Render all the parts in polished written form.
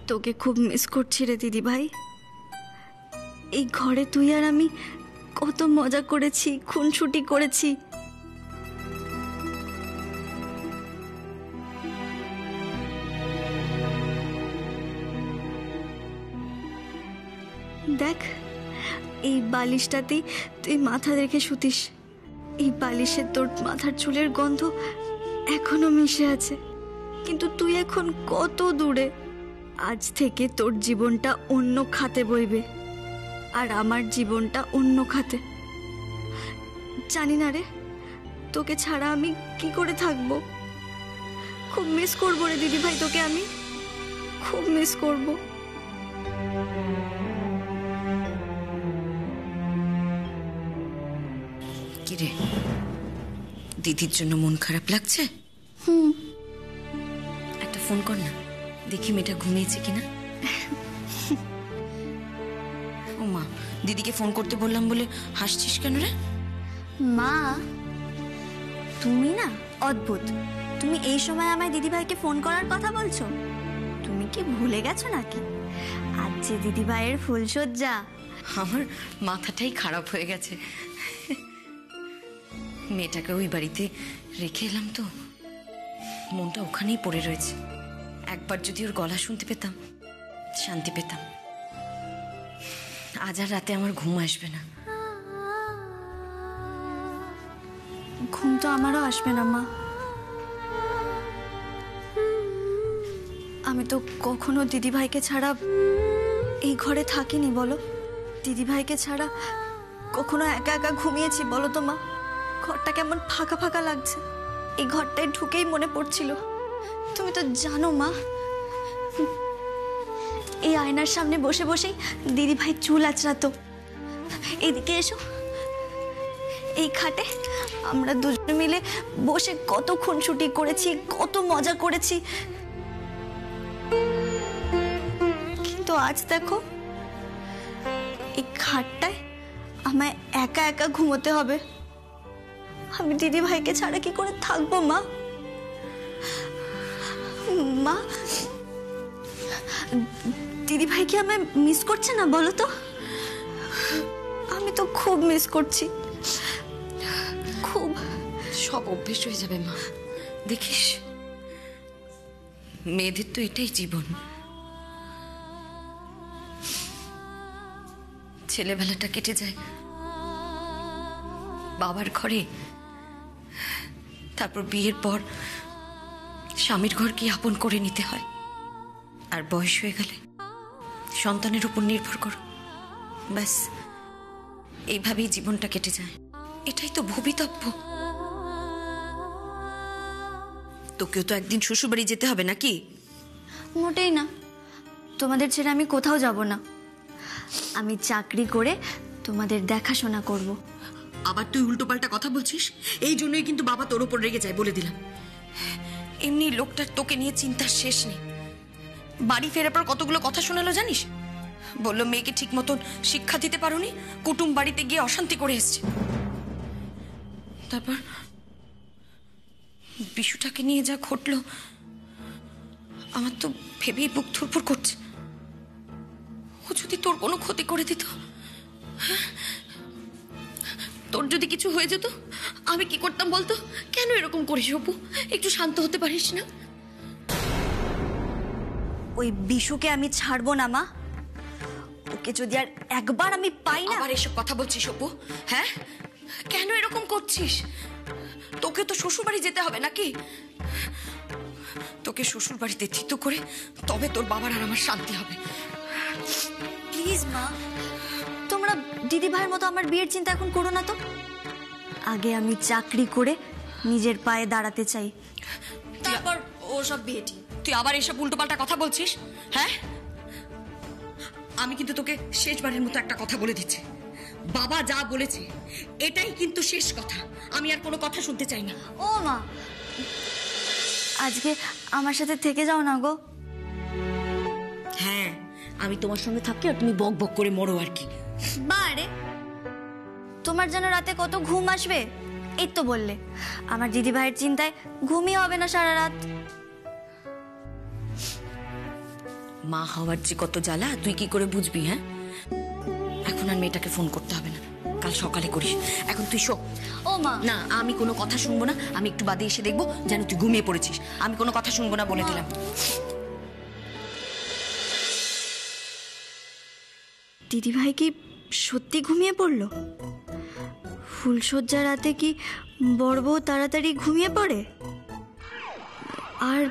তোকে খুব মিস করছি রে দিদি ভাই। এই ঘরে তুই আর আমি কত মজা করেছি, খুনসুটি করেছি। দেখ, এই বালিশটাতেই তুই মাথা রেখে শুতিস। এই বালিশে তোর মাথার চুলের গন্ধ এখনো মিশে আছে, কিন্তু তুই এখন কত দূরে। আজ থেকে তোর জীবনটা অন্য খাতে বইবে, আর আমার জীবনটা অন্য খাতে। জানি না রে, তোকে ছাড়া আমি কি করে থাকবো। খুব মিস করবো রে দিদি ভাই, তোকে আমি খুব মিস করবো। কিরে, দিদির জন্য মন খারাপ লাগছে? একটা ফোন কর না, দেখি মেয়েটা ঘুমিয়েছে কিনা। ও মা, দিদিকে ফোন করতে বললাম বলে হাসছিস কেন রে? মা, তুমি না অদ্ভুত। তুমি এই সময় আমায় দিদিভাইকে ফোন করার কথা বলছো? তুমি কি ভুলে গেছো নাকি আজ যে দিদিভাইয়ের ফুলসজ্জা? আমার মাথাটাই খারাপ হয়ে গেছে। মেয়েটাকে ওই বাড়িতে রেখে এলাম তো, মনটা ওখানেই পড়ে রয়েছে। একবার যদি ওর গলা শুনতে পেতাম, শান্তি পেতাম। আজ আর রাতে আমার ঘুম আসবে না। ঘুম তো আমারও আসবে না মা। আমি তো কখনো দিদিভাইকে ছাড়া এই ঘরে থাকিনি, বলো। দিদিভাইকে ছাড়া কখনো একা একা ঘুমিয়েছি বলো তো মা? ঘরটা কেমন ফাঁকা ফাঁকা লাগছে। এই ঘরটায় ঢুকেই মনে পড়ছিল, তুমি তো জানো মা, এই আয়নার সামনে বসে বসেই দিদিভাই চুল আঁচড়াতো। এইদিকে এসো, এই খাটে আমরা দুজনে মিলে বসে কত খুনসুটি করেছি, কত মজা করেছি। কিন্তু আজ দেখো, এই খাটটায় আমায় একা একা ঘুমোতে হবে। আমি দিদি ভাইকে ছাড়া কি করে থাকবো মা? মা, দিদি ভাই কি আমায় মিস করছে না বলো তো? আমি তো খুব মিস করছি, খুব। সব অভ্যেস হয়ে যাবে মা, দেখিস। মেয়েদের তো এটাই জীবন। ছেলেবেলাটা কেটে যায় বাবার ঘরে, তারপর বিয়ের পর স্বামীর ঘরকে আপন করে নিতে হয়। আর বয়স হয়ে গেলে সন্তানের উপর নির্ভর করো। ব্যাস, এইভাবেই জীবনটা কেটে যায়। এটাই তো ভবিতব্য। তোকেও তো একদিন শ্বশুরবাড়ি যেতে হবে নাকি? মোটেই না, তোমাদের ছেড়ে আমি কোথাও যাব না। আমি চাকরি করে তোমাদের দেখাশোনা করব। আবার তুই উল্টোপাল্টা কথা বলছিস, এই জন্যই কিন্তু বাবা তোর উপর রেগে যায়, বলে দিলাম। এমনি লোকটার তোকে নিয়ে চিন্তার শেষ নেই। বাড়ি ফেরার পর কতগুলো কথা শোনালো জানিস? বললো মেয়েকে ঠিক মতন শিক্ষা দিতে পারোনি, কুটুম বাড়িতে গিয়ে অশান্তি করে এসছে। তারপর বিশুটাকে নিয়ে যা ঘটলো, আমার তো ভেবেই বুক ধুরপুর করছে। ও যদি তোর কোনো ক্ষতি করে দিত, তোর যদি কিছু হয়ে যেত, আমি কি করতাম বলতো? কেন এরকম করিস অপু? একটু শান্ত হতে পারিস না? ওই বিশুকে আমি ছাড়বো না মা। ওকে যদি আর একবার আমি পাই না। আবার এসব কথা বলছিস অপু? হ্যাঁ, কেন এরকম করছিস? তোকে তো শ্বশুর বাড়ি যেতে হবে নাকি? তোকে শ্বশুর বাড়িতে থিতু করে তবে তোর বাবার আর আমার শান্তি হবে। প্লিজ মা, তোমরা দিদি ভাইয়ের মতো আমার বিয়ের চিন্তা এখন করো না তো। আগে আমি চাকরি করে নিজের পায়ে দাঁড়াতে চাই, তারপর ও সব বিয়ে ঠিক। তুই আবার এসব উল্টোপাল্টা কথা বলছিস? হ্যাঁ, আমি কিন্তু তোকে শেষবারের মতো একটা কথা বলে দিচ্ছি। বাবা যা বলেছে এটাই কিন্তু শেষ কথা। আমি আর কোনো কথা শুনতে চাই না। ও মা, আজকে আমার সাথে থেকে যাও না গো। হ্যাঁ, আমি তোমার সঙ্গে থাকি আর তুমি বক বক করে মরো আর কি। বারে, তোমার যেন রাতে কত ঘুম আসবে। এই তো বললে, আমার দিদি ভাইয়ের চিন্তায় ঘুমই হবে না সারা রাত। মা হওয়ার যে কত জ্বালা তুই কি করে বুঝবি? হ্যাঁ, এখন আর মেয়েটাকে ফোন করতে হবে না, কাল সকালে করিস। এখন তুই শো। ও মা, না, আমি কোনো কথা শুনবো না। আমি একটু বাদে এসে দেখবো যেন তুই ঘুমিয়ে পড়েছিস। আমি কোনো কথা শুনবো না বলে দিলাম। দিদিভাই কি সত্যি ঘুমিয়ে পড়ল? ফুলশয্যা রাতে কি বড় বউ তাড়াতাড়ি ঘুমিয়ে পড়ে? আর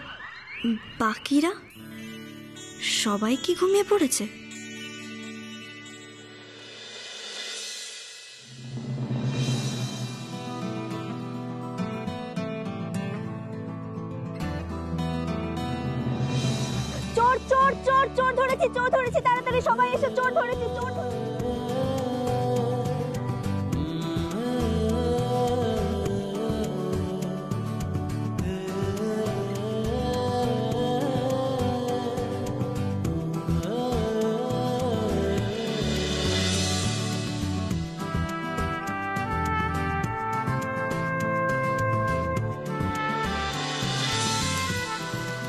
বাকিরা সবাই কি ঘুমিয়ে পড়েছে? চোর চোর চোর চোর ধরেছি, চোর ধরেছি, তাড়াতাড়ি সবাই এসে, চোর ধরেছি, চোর ধরেছি।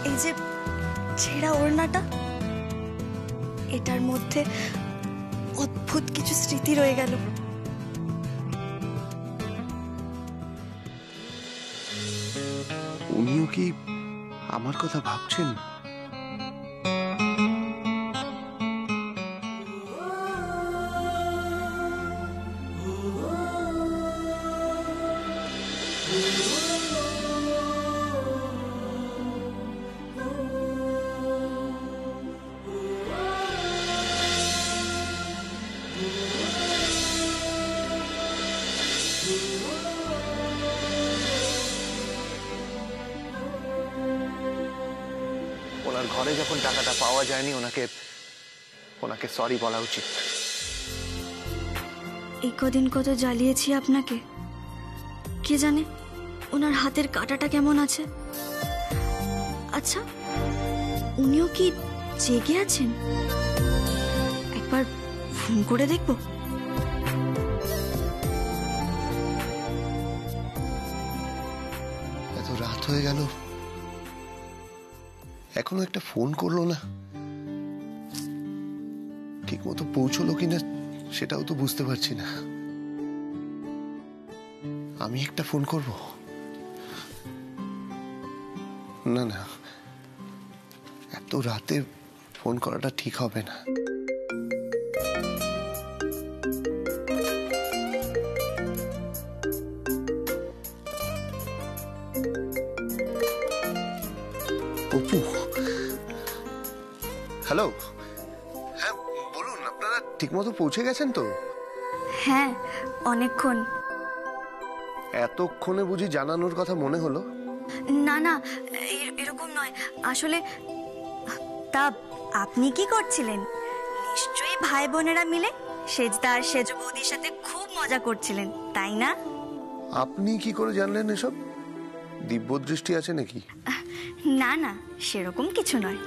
এই যে ছেঁড়া ওড়নাটা, এটার মধ্যে অদ্ভুত কিছু স্মৃতি রয়ে গেল। উনিও কি আমার কথা ভাবছেন? ওনার ঘরে যখন টাকাটা পাওয়া যায়নি, ওনাকে সরি বলা উচিত। এই কদিন কত জ্বালিয়েছি আপনাকে, কে জানে ওনার হাতের কাঁটাটা কেমন আছে। আচ্ছা, উনিও কি জেগে আছেন? একবার ফোন করে দেখব। এত রাত হয়ে গেল, এখনো একটা ফোন করলো না। ঠিক মতো পৌঁছলো কিনা সেটাও তো বুঝতে পারছি না। আমি একটা ফোন করব? না না, এত রাতে ফোন করাটা ঠিক হবে না। অপু, হ্যালো। হ্যাঁ বলুন, আপনারা ঠিকমতো পৌঁছে গেছেন তো? হ্যাঁ, অনেকক্ষণ। এতক্ষণে বুঝি জানানোর কথা মনে হলো? না না, এরকম নয় আসলে। তা আপনি কি করছিলেন? নিশ্চয়ই ভাই বোনেরা মিলে সেজদা আর সেজ বৌদির সাথে খুব মজা করছিলেন, তাই না? আপনি কি করে জানলেন এসব? দিব্য দৃষ্টি আছে নাকি? না না, সেরকম কিছু নয়।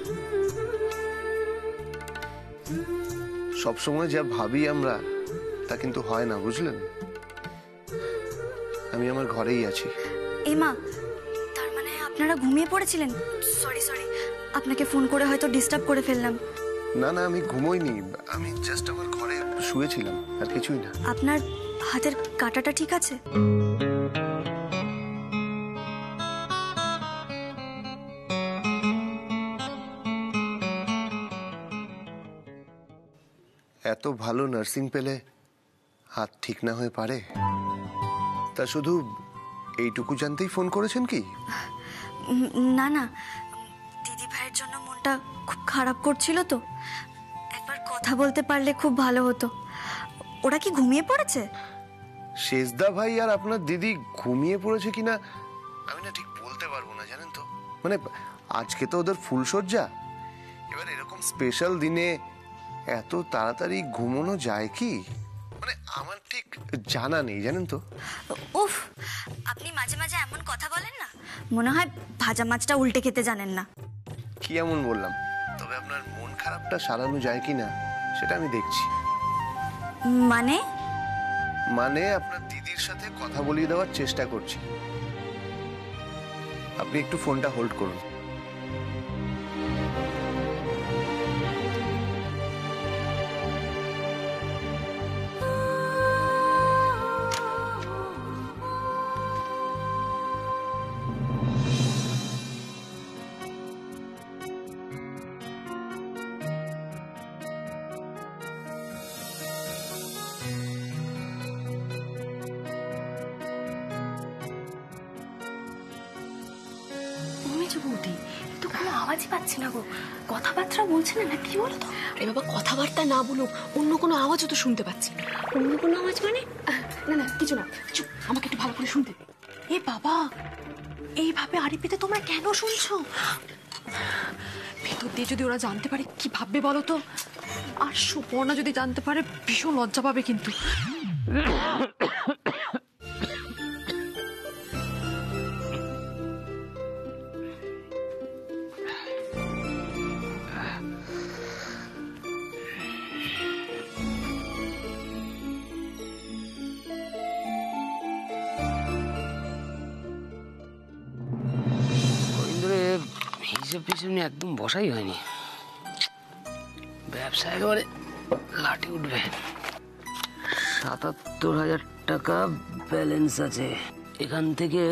সবসময় যা ভাবি আমরা তা কিন্তু হয় না, বুঝলেন? আমি আমার ঘরেই আছি। এমা, তার মানে আপনারা ঘুমিয়ে পড়েছিলেন? সরি সরি, আপনাকে ফোন করে হয়তো ডিস্টার্ব করে ফেললাম। না না, আমি ঘুমোইনি, আমি জাস্ট আমার ঘরে শুয়েছিলাম, আর কিছুই না। আপনার হাতের কাঁটাটা ঠিক আছে? এত ভালো নার্সিং পেলে হাত ঠিক না হয়ে পারে? তা শুধু এইটুকু জানতেই ফোন করেছেন কি? না না, দিদি ভাইয়ের জন্য মনটা খুব খারাপ করছিল তো, একবার কথা বলতে পারলে খুব ভালো হতো। ওরা কি ঘুমিয়ে পড়েছে? শেষদা ভাই আর আপনার দিদি ঘুমিয়ে পড়েছে কিনা আমি না ঠিক বলতে পারবো না, জানেন তো। মানে আজকে তো ওদের ফুলশয্যা, এবার এরকম স্পেশাল দিনে এত তাড়াতাড়ি ঘুমানো যায় কি? মানে আমার ঠিক জানা নেই, জানেন তো। উফ, আপনি মাঝে মাঝে এমন কথা বলেন না, মনে হয় ভাজা মাছটা উল্টে খেতে জানেন না। কি এমন বললাম? তবে আপনার মন খারাপটা সারানো যায় কিনা সেটা আমি দেখছি। মানে? মানে আপনার দিদির সাথে কথা বলিয়ে দেওয়ার চেষ্টা করছি। আপনি একটু ফোনটা হোল্ড করুন। হয়েছে বৌদি? তো কোনো আওয়াজই পাচ্ছি না গো, কথাবার্তা বলছে না, কি বলো তো? আরে বাবা, কথাবার্তা না বলুক, অন্য কোনো আওয়াজও তো শুনতে পাচ্ছি। অন্য কোনো আওয়াজ মানে? না না, কিছু না, চুপ, আমাকে একটু ভালো করে শুনতে দে। এ বাবা, এইভাবে আড়ি পেতে তোমরা কেন শুনছো? ভেতর দিয়ে যদি ওরা জানতে পারে কি ভাববে বলো তো? আর সুপর্ণা যদি জানতে পারে ভীষণ লজ্জা পাবে কিন্তু। হিসেব ফিসেব নিয়ে একদম বসাই হয়নি। ব্যবসা একেবারে লাঠি উঠবে। ৭৭,০০০ টাকা ব্যালেন্স আছে। এখান থেকে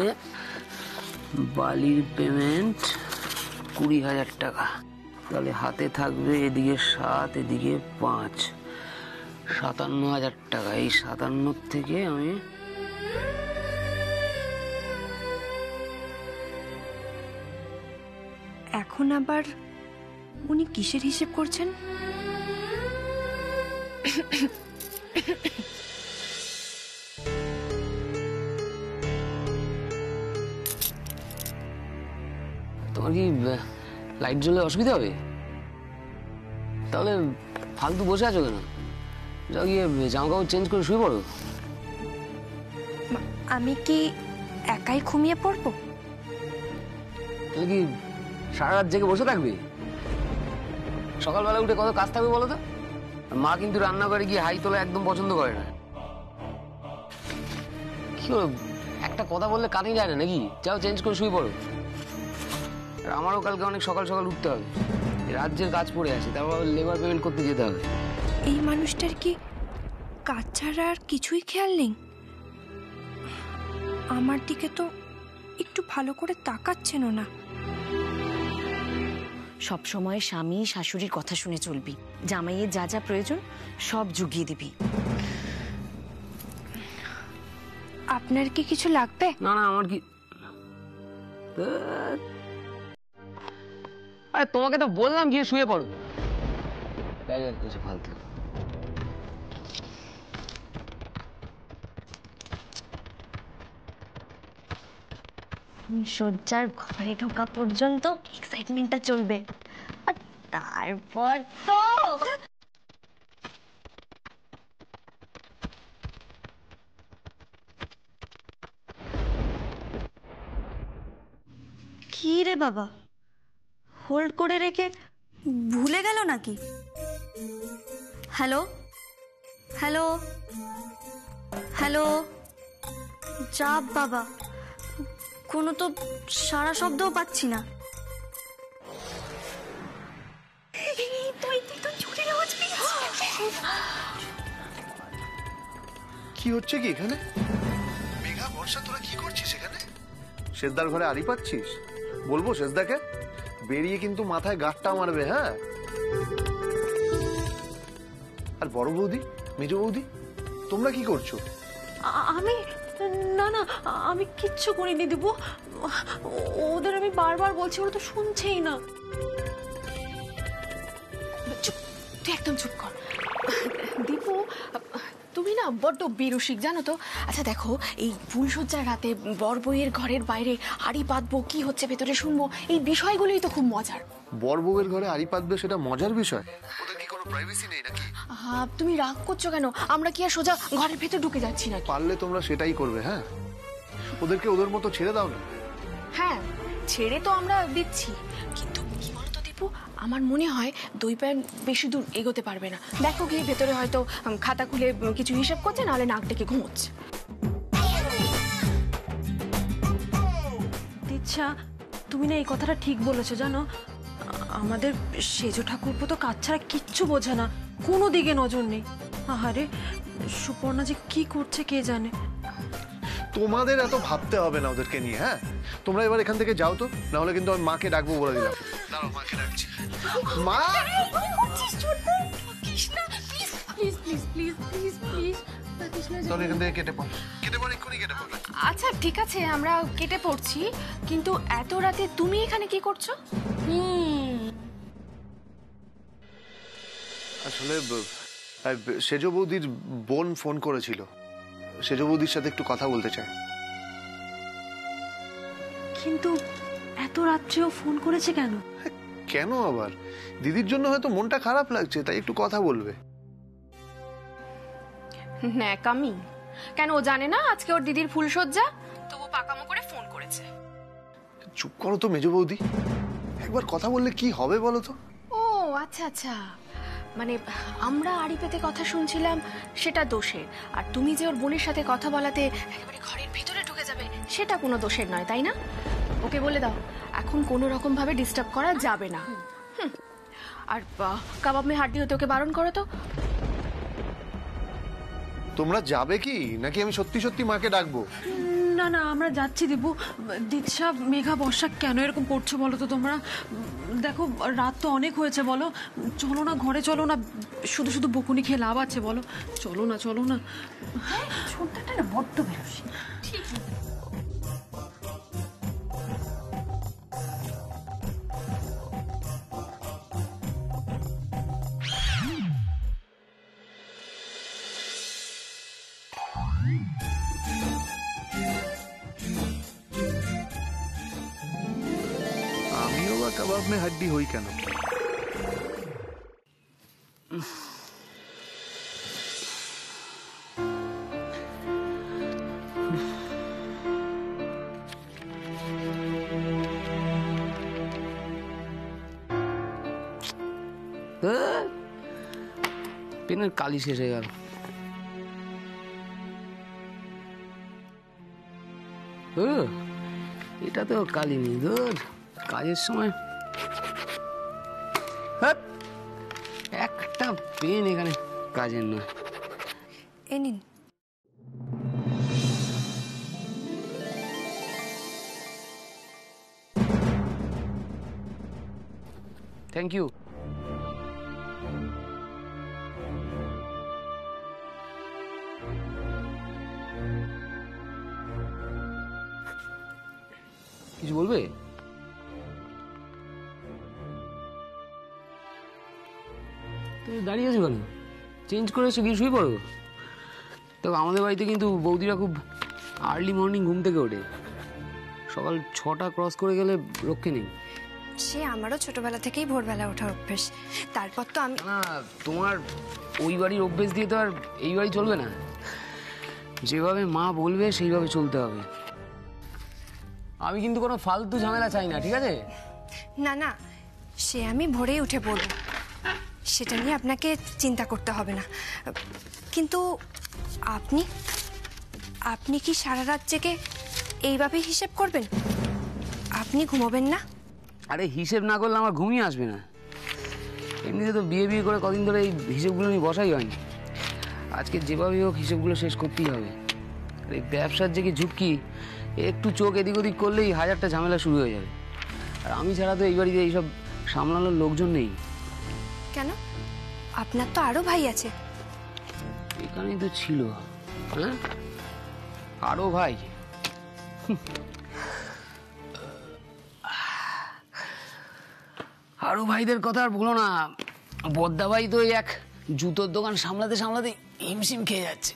বালির পেমেন্ট ২০,০০০ টাকা। তাহলে হাতে থাকবে এদিকে ৭, এদিকে ৫, ৫৭,০০০ টাকা। এই ৫৭ থেকে আমি এখন আবার উনি কিসের হিসেব করছেন? তোমার কি লাইট জ্বলে অসুবিধা হবে? তাহলে ফালতু বসে আছো কেন? যাও গিয়ে জামা কাপড় চেঞ্জ করে শুয়ে পড়ো। আমি কি একাই ঘুমিয়ে পড়বো? তাহলে কি সারা রাত জেগে বসে থাকবে? সকালবেলা উঠে কত কাজ থাকবে বলো তো? মা কিন্তু রান্না করে গিয়ে হাই তোলা একদম পছন্দ করে না। কি হলো, একটা কথা বললে কানে যায় না নাকি? যাও চেঞ্জ করে শুয়ে পড়ো। আর আমারও কালকে অনেক সকাল সকাল উঠতে হবে, রাজ্যের কাজ পড়ে আছে, তারপর লেবার পেমেন্ট করতে যেতে হবে। এই মানুষটার কি কাজ ছাড়া আর কিছুই খেয়াল নেই? আমার দিকে তো একটু ভালো করে তাকাচ্ছেনও না। সব সময় স্বামী শাশুড়ির কথা শুনে চলবি, জামাইয়ের যা যা প্রয়োজন সব জুগিয়ে দিবি। আপনার কি কিছু লাগবে? না না, আমার কি, আরে তোমাকে তো বললাম গিয়ে শুয়ে পড়ো। ফালতু। সজ্জার ঘরে ঢোকা পর্যন্ত এক্সাইটমেন্টটা চলবে, আর তারপর তো কি রে বাবা, হোল্ড করে রেখে ভুলে গেল নাকি? হ্যালো হ্যালো হ্যালো, চাপ বাবা, কোনো তো সারা শব্দও পাচ্ছি না। কি হচ্ছে কি এখানে? মেঘা, বর্ষা, তোরা কি করছিস এখানে? শেষদার ঘরে আড়ি পাচ্ছিস? বলবো শেষদাকে? বেরিয়ে কিন্তু মাথায় গাঁটটা মারবে। হ্যাঁ, আর বড় বৌদি, মেজ বৌদি, তোমরা কি করছো? আমি না না, আমি কিচ্ছু করিনি দিবু। ওদের আমি বারবার বলছি, ওরা তো শুনছেই না। চুপ, তুই একদম চুপ কর। দীপু, তুমি না বড্ড বিরসিক জানো তো। আচ্ছা দেখো, এই ফুলসজ্জার রাতে বর বউয়ের ঘরের বাইরে আড়ি পাতবো, কি হচ্ছে ভেতরে শুনবো, এই বিষয়গুলোই তো খুব মজার। বর বউয়ের ঘরে আড়ি পাতবে, সেটা মজার বিষয়? ওদের কি কোনো প্রাইভেসি নেই নাকি? তুমি রাগ করছো কেন? আমরা কি আর সোজা ঘরের ভেতর ঢুকে যাচ্ছি নাকি? পারলে তোমরা সেটাই করবে। হ্যাঁ, ওদেরকে ওদের মতো ছেড়ে দাও না। হ্যাঁ, ছেড়ে তো আমরা দিচ্ছি, কিন্তু কি বলতো দীপু, আমার মনে হয় দই প্যান বেশি দূর এগোতে পারবে না। দেখো গিয়ে ভেতরে হয়তো খাতা খুলে কিছু হিসাব করছে, নাহলে নাক ডেকে ঘুমোচ্ছে। দিচ্ছা, তুমি না এই কথাটা ঠিক বলেছো জানো। আমাদের সেজো ঠাকুরপো তো কাজ ছাড়া কিচ্ছু বোঝে না, কোনো দিকে নজর নেই। আহারে, সুপর্ণা যে কি করছে কে জানে। তোমাদের এত ভাবতে হবে না ওদেরকে নিয়ে। হ্যাঁ, তোমরা এবার এখান থেকে যাও তো, না হলে কিন্তু আমি মাকে ডাকবো বলে দিলাম। দাঁড়াও, মাকে ডাকছি। মা, please please please please please please, তাহলে এখান থেকে কেটে পড় এক্ষুনি কেটে পড়। আচ্ছা ঠিক আছে, আমরা কেটে পড়ছি, কিন্তু এত রাতে তুমি এখানে কি করছো? আসলে সেজ বৌদির বোন ফোন করেছিল, সেজ বৌদির সাথে একটু কথা বলতে চায়। কিন্তু এত রাত্রেও ফোন করেছে কেন? কেন আবার? দিদির জন্য হয়তো মনটা খারাপ লাগছে, তাই একটু কথা বলবে। ন্যাকামি কেন? ও জানে না আজকে ওর দিদির ফুলসজ্জা? তবু পাকামো করে ফোন করেছে। চুপ করো তো মেজ বৌদি, একবার কথা বললে কি হবে বলো তো? ও আচ্ছা আচ্ছা, মানে আমরা আড়ি পেতে কথা শুনছিলাম সেটা দোষের, আর তুমি যে ওর বোনের সাথে কথা বলাতে একেবারে ঘরের ভিতরে ঢুকে যাবে সেটা কোনো দোষের নয়, তাই না? ওকে বলে দাও এখন কোনো রকম ভাবে ডিস্টার্ব করা যাবে না। আর কাবাব মে হাড্ডি হতে ওকে বারণ করো তো। তোমরা যাবে কি নাকি আমি সত্যি সত্যি মাকে ডাকবো? না না, আমরা যাচ্ছি দিবু। দীক্ষা, মেঘা, বর্ষা কেন এরকম করছো বলো তো তোমরা? দেখো রাত তো অনেক হয়েছে, বলো চলো না ঘরে, চলো না, শুধু শুধু বকুনি খেয়ে লাভ আছে বলো? চলো না চলো না। ছোটটা না বড্ড বেরোসি। আমিও বা কাবাব মে হাড্ডি হই কেন? পেনের কালি শেষ হয়ে গেল। এটা তো কালি নেই, ধর কাজের সময় একটা পেন এখানে কাজের নয়। এ নিন। Thank you. কিছু বলবে? তুমি দাঁড়িয়ে আছো কেন? চেঞ্জ করে এসে গিয়ে শুয়ে পড়ো। তো আমাদের বাড়িতে কিন্তু বৌদিরা খুব আর্লি মর্নিং ঘুম থেকে ওঠে, সকাল 6টা ক্রস করে গেলে রক্ষে নেই। সে আমারও ছোটবেলা থেকেই ভোরবেলা ওঠার অভ্যেস, তারপর তো আমি। না, তোমার ওই বাড়ির অভ্যেস দিয়ে তো আর এই বাড়ি চলবে না। যেভাবে মা বলবে সেইভাবে চলতে হবে। আমি কিন্তু কোনো ফালতু ঝামেলা চাই না, ঠিক আছে? না না, সে আমি ভোরেই উঠে পড়ব, সেটা নিয়ে আপনাকে চিন্তা করতে হবে না। কিন্তু আপনি আপনি কি সারা রাত জেগে এইভাবে হিসেব করবেন? আপনি ঘুমাবেন না? আরে হিসেব না করলে আমার ঘুমিয়ে আসবে না। এমনিতে তো বিয়ে করে কদিন ধরে এই হিসেবগুলো নিয়ে বসাই হয়নি। আজকে যেভাবেই হোক হিসেবগুলো শেষ করতেই হবে। আর এই ব্যবসার যে কি ঝুঁকি, একটু চোখ এদিক ওদিক করলেই 1000টা ঝামেলা শুরু হয়ে যাবে। আর আমি ছাড়া তো এই বাড়িতে এইসব সামলানোর লোকজন নেই। কেন? আপনার তো আরো ভাই আছে। এখানেই তো ছিল। হ্যাঁ, আরো ভাই? আরো ভাইদের কথা আর বলো না। বদ্দা ভাই তো এক জুতোর দোকান সামলাতে সামলাতে হিমশিম খেয়ে যাচ্ছে।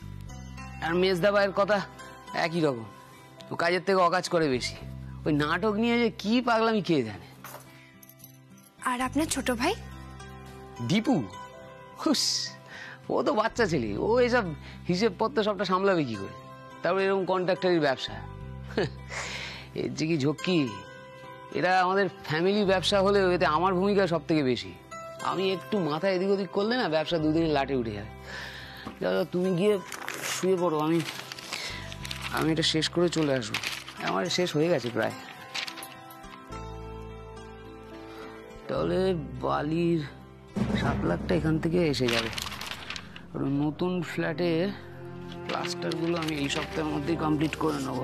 আর মেজদা ভাইয়ের কথা একই রকম, ও কাজের থেকে অকাজ করে বেশি। ওই নাটক নিয়ে যে কি পাগলামি কে জানে। আর আপনার ছোট ভাই দীপু, হুস, ও তো বাচ্চা ছেলে, ও এসব হিসেব পত্র সবটা সামলাবে কি করে? তারপর এরকম কন্ট্রাক্টরের ব্যবসা, এর যে কি ঝক্কি। এটা আমাদের ফ্যামিলি ব্যবসা হলেও এতে আমার ভূমিকা সব থেকে বেশি। আমি একটু মাথা এদিক ওদিক করলে না ব্যবসা দুদিনে লাটে উঠে যায়। তুমি গিয়ে শুয়ে পড়ো, আমি এটা শেষ করে চলে আসবো। আমার শেষ হয়ে গেছে প্রায়। তাহলে বালির 7 লাখটা এখান থেকে এসে যাবে। আর নতুন ফ্ল্যাটে প্লাস্টারগুলো আমি এই সপ্তাহের মধ্যেই কমপ্লিট করে নেব।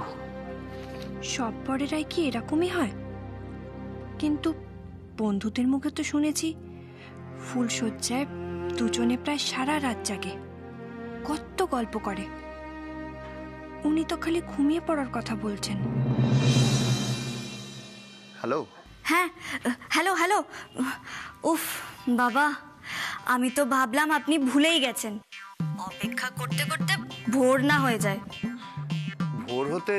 সব বড়েরাই কি এরকমই হয়? কিন্তু বন্ধুদের মুখে তো শুনেছি ফুলশয্যায় দুজনে প্রায় সারা রাত জাগে। কত গল্প করে। উনি তো খালি ঘুমিয়ে পড়ার কথা বলছেন। হ্যালো। হ্যাঁ, হ্যালো হ্যালো। উফ বাবা, আমি তো ভাবলাম আপনি ভুলেই গেছেন। অপেক্ষা করতে করতে ভোর না হয়ে যায়। ভোর হতে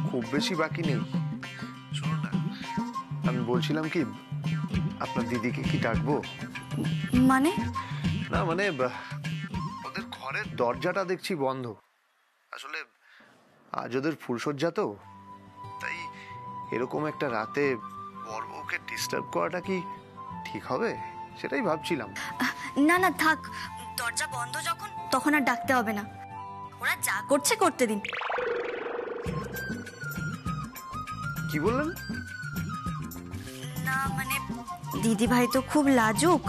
খুব বেশি বাকি নেই। শুনুন না, আমি বলছিলাম কি, আপনার দিদিকে কি ডাকবো? মানে? না মানে ওদের ঘরের দরজাটা দেখছি বন্ধ। আসলে আজ ওদের ফুলশয্যা তো, তাই এরকম একটা রাতে বড় বউকে ডিস্টার্ব করাটা কি ঠিক হবে সেটাই ভাবছিলাম। না না থাক, দরজা বন্ধ যখন তখন আর ডাকতে হবে না। ওরা যা করছে করতে দিন। কি বললেন? না মানে দিদি ভাই তো খুব লাজুক,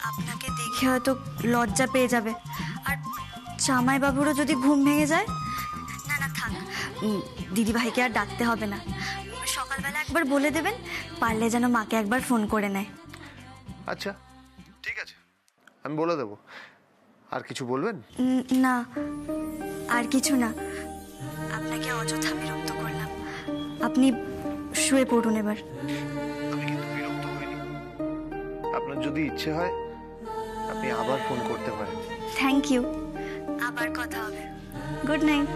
আপনাকে দেখে হয়তো লজ্জা পেয়ে যাবে। আর জামাই বাবুরও যদি ঘুম ভেঙে যায়। না না থাক, দিদি ভাইকে আর ডাকতে হবে না। সকালবেলা একবার বলে দেবেন, পারলে যেন মাকে একবার ফোন করে নেয়। আচ্ছা ঠিক আছে, আমি বলে দেবো। আর কিছু বলবেন? না আর কিছু না, আপনাকে অযথা বিরক্ত করলাম। আপনি শুয়ে পড়ুন এবার। আমি কিন্তু বিরক্ত হইনি। আপনার যদি ইচ্ছে হয় আপনি আবার ফোন করতে পারেন। থ্যাংক ইউ, আবার কথা হবে। Good night.